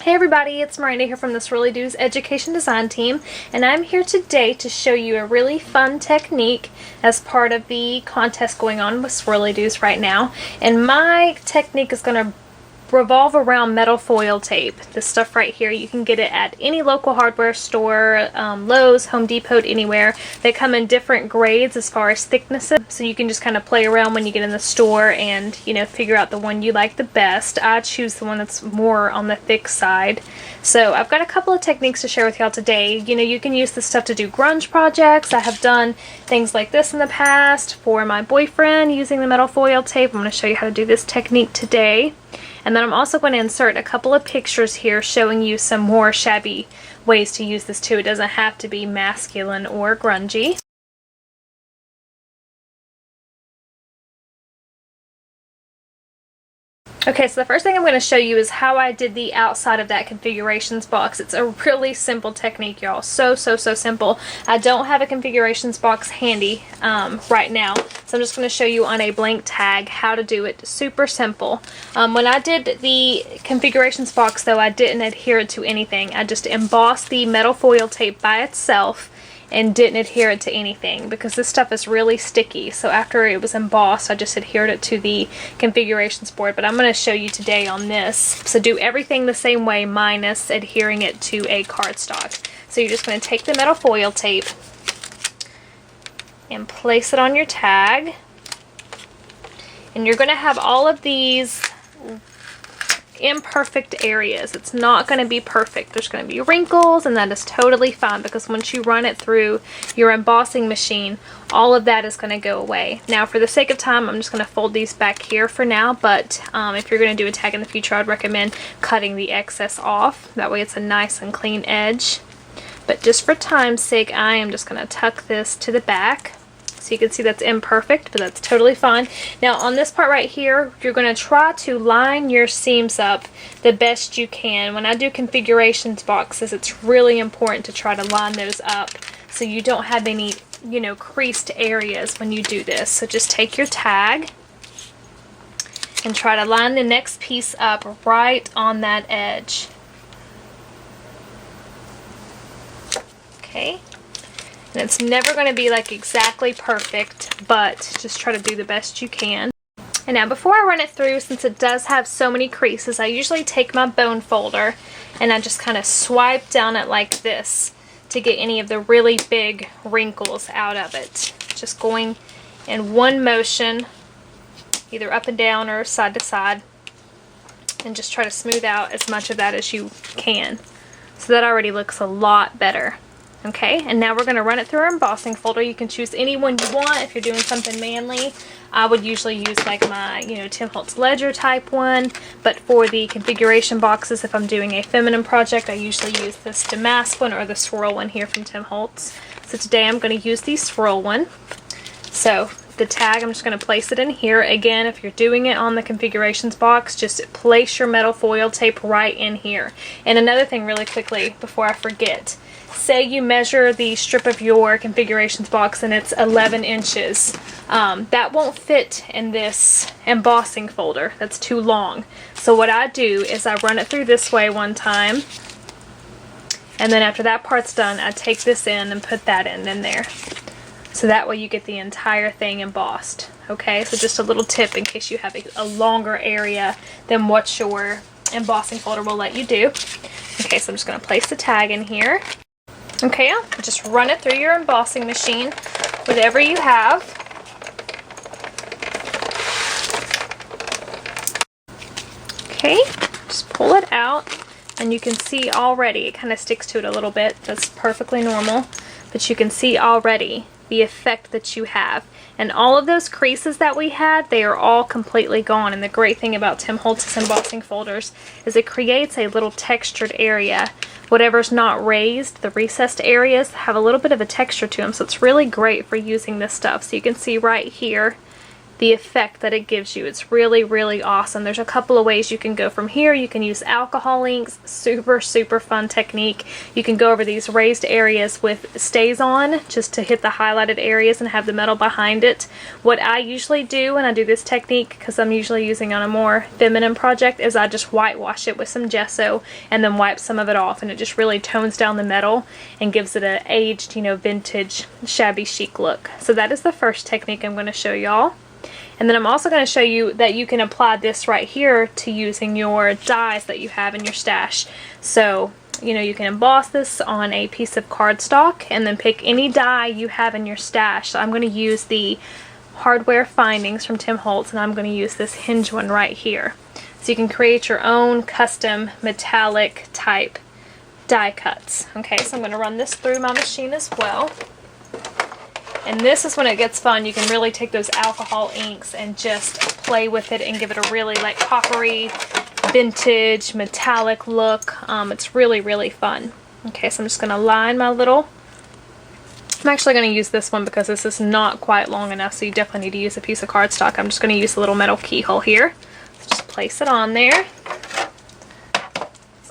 Hey everybody, it's Miranda here from the Swirly Do's Education Design Team, and I'm here today to show you a really fun technique as part of the contest going on with Swirly Do's right now. And my technique is going to revolve around metal foil tape. This stuff right here, you can get it at any local hardware store, Lowe's, Home Depot, anywhere. They come in different grades as far as thicknesses, so you can just kind of play around when you get in the store and, you know, figure out the one you like the best. I choose the one that's more on the thick side. So I've got a couple of techniques to share with y'all today. You know, you can use this stuff to do grunge projects. I have done things like this in the past for my boyfriend using the metal foil tape. I'm going to show you how to do this technique today. And then I'm also going to insert a couple of pictures here showing you some more shabby ways to use this too. It doesn't have to be masculine or grungy. Okay, so the first thing I'm going to show you is how I did the outside of that configurations box. It's a really simple technique, y'all. So simple. I don't have a configurations box handy right now, so I'm just going to show you on a blank tag how to do it. Super simple. When I did the configurations box, though, I didn't adhere it to anything. I just embossed the metal foil tape by itself and didn't adhere it to anything because this stuff is really sticky. So after it was embossed, I just adhered it to the configurations board. But I'm going to show you today on this. So do everything the same way minus adhering it to a cardstock. So you're just going to take the metal foil tape and place it on your tag. And you're going to have all of these imperfect areas. It's not going to be perfect. There's going to be wrinkles, and that is totally fine because once you run it through your embossing machine, all of that is going to go away. Now, for the sake of time, I'm just going to fold these back here for now, but if you're going to do a tag in the future, I'd recommend cutting the excess off. That way it's a nice and clean edge. But just for time's sake, I am just going to tuck this to the back. So you can see that's imperfect, but that's totally fine. Now on this part right here, you're going to try to line your seams up the best you can. When I do configurations boxes, it's really important to try to line those up so you don't have any, you know, creased areas when you do this. So just take your tag and try to line the next piece up right on that edge. Okay. And it's never going to be like exactly perfect, but just try to do the best you can. And now before I run it through, since it does have so many creases, I usually take my bone folder and I just kind of swipe down it like this to get any of the really big wrinkles out of it. Just going in one motion, either up and down or side to side, and just try to smooth out as much of that as you can. So that already looks a lot better. Okay, and now we're going to run it through our embossing folder. You can choose any one you want if you're doing something manly. I would usually use like my, you know, Tim Holtz Ledger type one, but for the configuration boxes, if I'm doing a feminine project, I usually use this damask one or the swirl one here from Tim Holtz. So today I'm going to use the swirl one. So the tag, I'm just going to place it in here. Again, if you're doing it on the configurations box, just place your metal foil tape right in here. And another thing really quickly before I forget, say you measure the strip of your configurations box and it's 11 inches. That won't fit in this embossing folder. That's too long. So what I do is I run it through this way one time, and then after that part's done, I take this in and put that in there. So that way you get the entire thing embossed. Okay, so just a little tip in case you have a longer area than what your embossing folder will let you do. Okay, so I'm just going to place the tag in here. Okay, just run it through your embossing machine, whatever you have. Okay, just pull it out, and you can see already, it kind of sticks to it a little bit. That's perfectly normal, but you can see already the effect that you have. And all of those creases that we had, they are all completely gone. And the great thing about Tim Holtz's embossing folders is it creates a little textured area. Whatever's not raised, the recessed areas, have a little bit of a texture to them. So it's really great for using this stuff. So you can see right here, the effect that it gives you. It's really, really awesome. There's a couple of ways you can go from here. You can use alcohol inks, super, super fun technique. You can go over these raised areas with StazOn just to hit the highlighted areas and have the metal behind it. What I usually do when I do this technique, because I'm usually using on a more feminine project, is I just whitewash it with some gesso and then wipe some of it off, and it just really tones down the metal and gives it an aged, you know, vintage, shabby chic look. So that is the first technique I'm going to show y'all. And then I'm also going to show you that you can apply this right here to using your dies that you have in your stash. So, you know, you can emboss this on a piece of cardstock and then pick any die you have in your stash. So I'm going to use the Hardware Findings from Tim Holtz, and I'm going to use this hinge one right here. So you can create your own custom metallic type die cuts. Okay, so I'm going to run this through my machine as well. And this is when it gets fun. You can really take those alcohol inks and just play with it and give it a really like coppery, vintage, metallic look. It's really, really fun. Okay, so I'm just going to line my little... I'm actually going to use this one because this is not quite long enough, so you definitely need to use a piece of cardstock. I'm just going to use a little metal keyhole here. So just place it on there.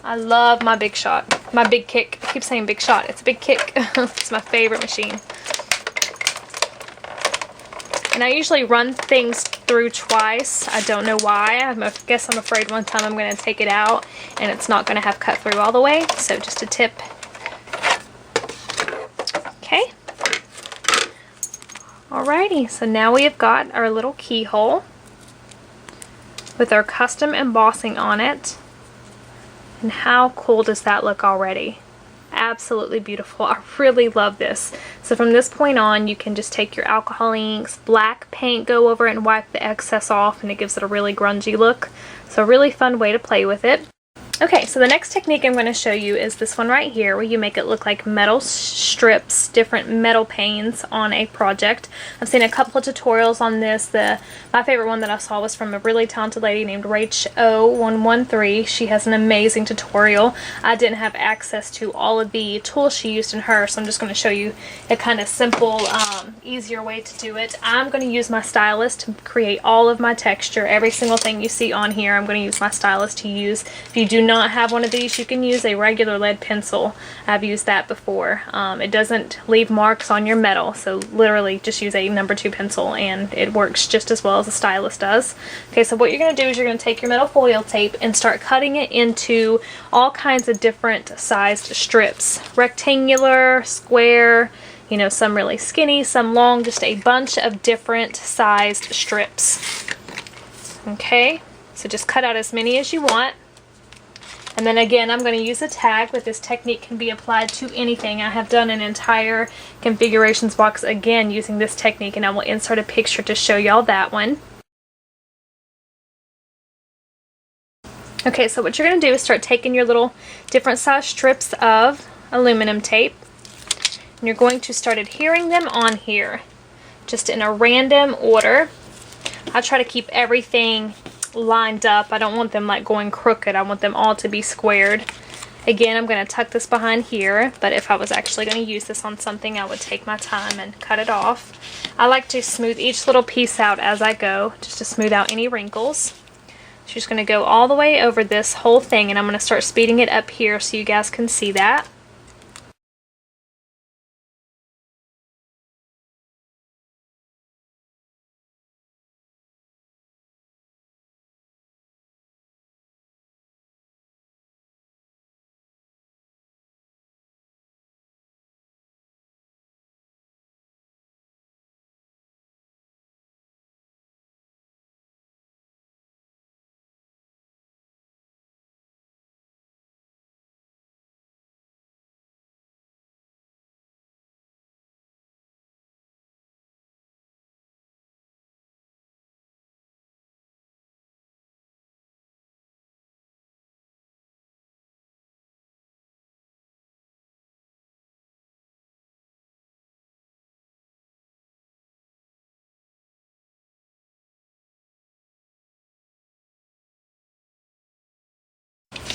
I love my Big Shot. My Big Kick. I keep saying Big Shot. It's a Big Kick. It's my favorite machine. And I usually run things through twice. I don't know why. I guess I'm afraid one time I'm going to take it out and it's not going to have cut through all the way. So just a tip. Okay. Alrighty, so now we have got our little keyhole with our custom embossing on it. And how cool does that look already? Absolutely beautiful. I really love this. So from this point on, you can just take your alcohol inks, black paint, go over it and wipe the excess off, and it gives it a really grungy look. So a really fun way to play with it. Okay, so the next technique I'm going to show you is this one right here, where you make it look like metal strips, different metal panes on a project. I've seen a couple of tutorials on this. My favorite one that I saw was from a really talented lady named Rach0113. She has an amazing tutorial. I didn't have access to all of the tools she used in her, so I'm just going to show you a kind of simple, easier way to do it. I'm going to use my stylus to create all of my texture. Every single thing you see on here, I'm going to use my stylus to use. If you do not have one of these, you can use a regular lead pencil. I've used that before. It doesn't leave marks on your metal, so literally just use a number 2 pencil and it works just as well as a stylus does. Okay, so what you're going to do is you're going to take your metal foil tape and start cutting it into all kinds of different sized strips. Rectangular, square, you know, some really skinny, some long, just a bunch of different sized strips. Okay, so just cut out as many as you want. And then again, I'm going to use a tag, but this technique can be applied to anything. I have done an entire configurations box again using this technique, and I will insert a picture to show y'all that one. Okay, so what you're going to do is start taking your little different size strips of aluminum tape, and you're going to start adhering them on here, just in a random order. I try to keep everything lined up. I don't want them like going crooked. I want them all to be squared. Again, I'm going to tuck this behind here, but if I was actually going to use this on something, I would take my time and cut it off. I like to smooth each little piece out as I go, just to smooth out any wrinkles. So just going to go all the way over this whole thing, and I'm going to start speeding it up here so you guys can see that.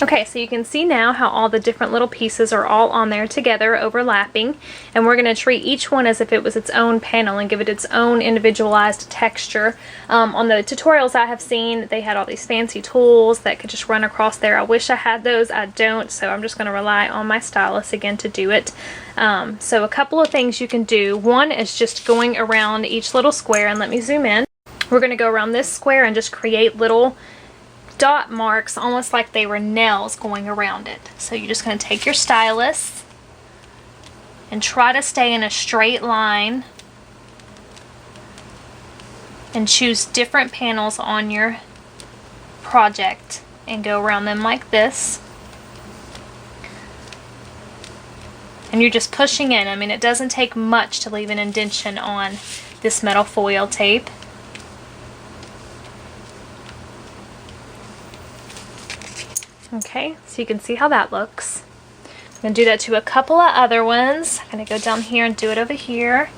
Okay, so you can see now how all the different little pieces are all on there together, overlapping, and we're going to treat each one as if it was its own panel and give it its own individualized texture. On the tutorials I have seen, they had all these fancy tools that could just run across there. I wish I had those. I don't, so I'm just going to rely on my stylus again to do it. So a couple of things you can do. One is just going around each little square, and let me zoom in. We're going to go around this square and just create little dot marks, almost like they were nails going around it. So you're just going to take your stylus and try to stay in a straight line and choose different panels on your project and go around them like this. And you're just pushing in. I mean, it doesn't take much to leave an indentation on this metal foil tape. Okay, so you can see how that looks. I'm going to do that to a couple of other ones. I'm going to go down here and do it over here.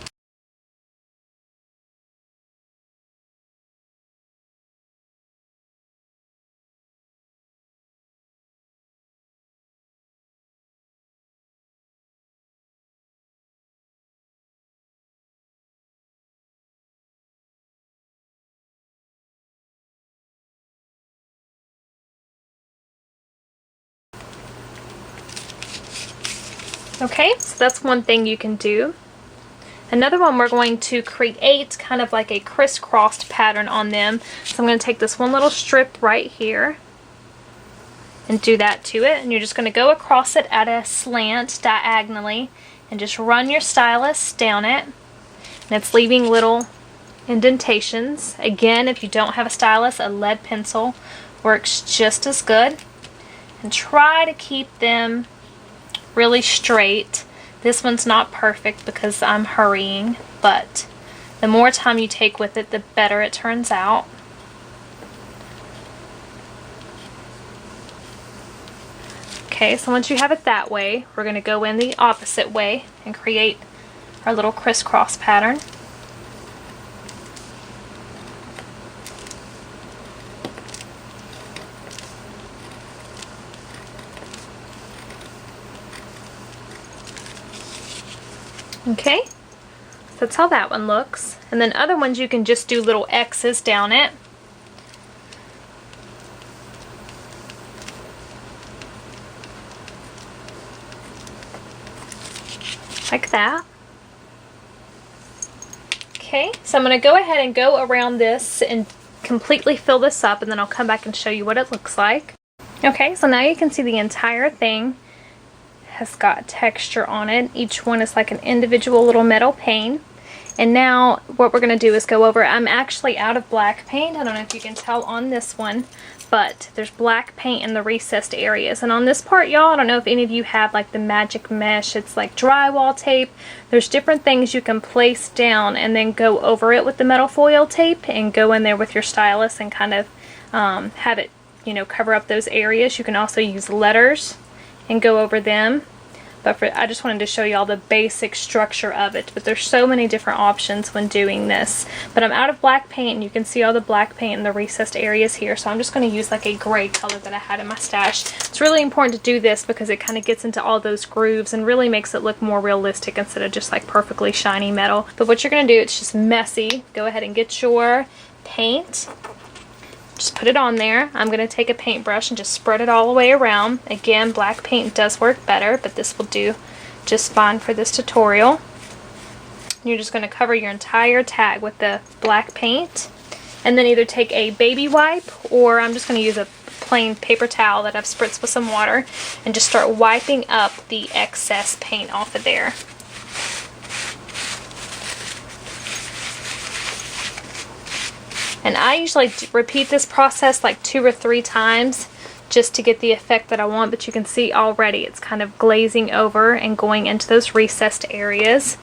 Okay, so that's one thing you can do. Another one, we're going to create kind of like a crisscrossed pattern on them. So I'm going to take this one little strip right here and do that to it. And you're just going to go across it at a slant diagonally and just run your stylus down it. And it's leaving little indentations. Again, if you don't have a stylus, a lead pencil works just as good. And try to keep them really straight. This one's not perfect because I'm hurrying, but the more time you take with it, the better it turns out. Okay, so once you have it that way, we're going to go in the opposite way and create our little crisscross pattern. Okay, so that's how that one looks. And then other ones you can just do little X's down it. Like that. Okay, so I'm going to go ahead and go around this and completely fill this up, and then I'll come back and show you what it looks like. Okay, so now you can see the entire thing has got texture on it. Each one is like an individual little metal pane. And now what we're going to do is go over, I'm actually out of black paint. I don't know if you can tell on this one, but there's black paint in the recessed areas. And on this part, y'all, I don't know if any of you have like the magic mesh. It's like drywall tape. There's different things you can place down and then go over it with the metal foil tape and go in there with your stylus and kind of have it, you know, cover up those areas. You can also use letters and go over them. But I just wanted to show you all the basic structure of it. But there's so many different options when doing this. But I'm out of black paint, and you can see all the black paint in the recessed areas here. So I'm just going to use like a gray color that I had in my stash. It's really important to do this because it kind of gets into all those grooves and really makes it look more realistic instead of just like perfectly shiny metal. But what you're going to do, it's just messy. Go ahead and get your paint. Just put it on there. I'm going to take a paintbrush and just spread it all the way around. Again, black paint does work better, but this will do just fine for this tutorial. You're just going to cover your entire tag with the black paint, and then either take a baby wipe, or I'm just going to use a plain paper towel that I've spritzed with some water and just start wiping up the excess paint off of there. And I usually repeat this process like 2 or 3 times just to get the effect that I want, but you can see already it's kind of glazing over and going into those recessed areas.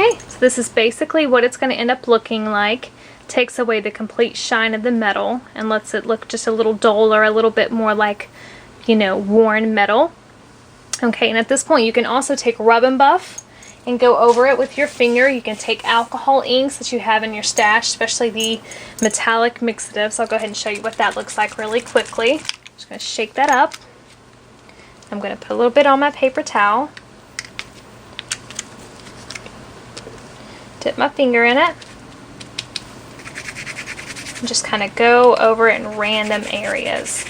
Okay, so this is basically what it's going to end up looking like. Takes away the complete shine of the metal and lets it look just a little duller, a little bit more like, you know, worn metal. Okay, and at this point you can also take Rub and Buff and go over it with your finger. You can take alcohol inks that you have in your stash, especially the metallic mixatives. So I'll go ahead and show you what that looks like really quickly. Just going to shake that up. I'm going to put a little bit on my paper towel. Dip my finger in it. And just kind of go over it in random areas.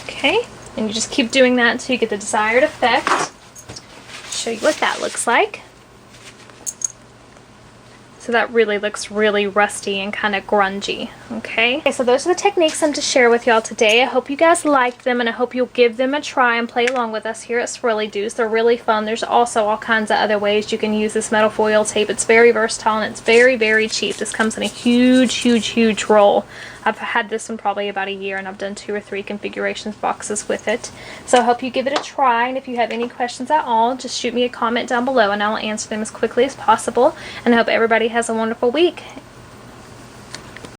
Okay, and you just keep doing that until you get the desired effect. Show you what that looks like. So that really looks really rusty and kind of grungy, okay? So those are the techniques I'm to share with y'all today. I hope you guys liked them, and I hope you'll give them a try and play along with us here at Swirly Doos. They're really fun. There's also all kinds of other ways you can use this metal foil tape. It's very versatile and it's very, very cheap. This comes in a huge, huge, huge roll. I've had this one probably about a year, and I've done 2 or 3 configurations boxes with it. So I hope you give it a try, and if you have any questions at all, just shoot me a comment down below and I'll answer them as quickly as possible. And I hope everybody has a wonderful week.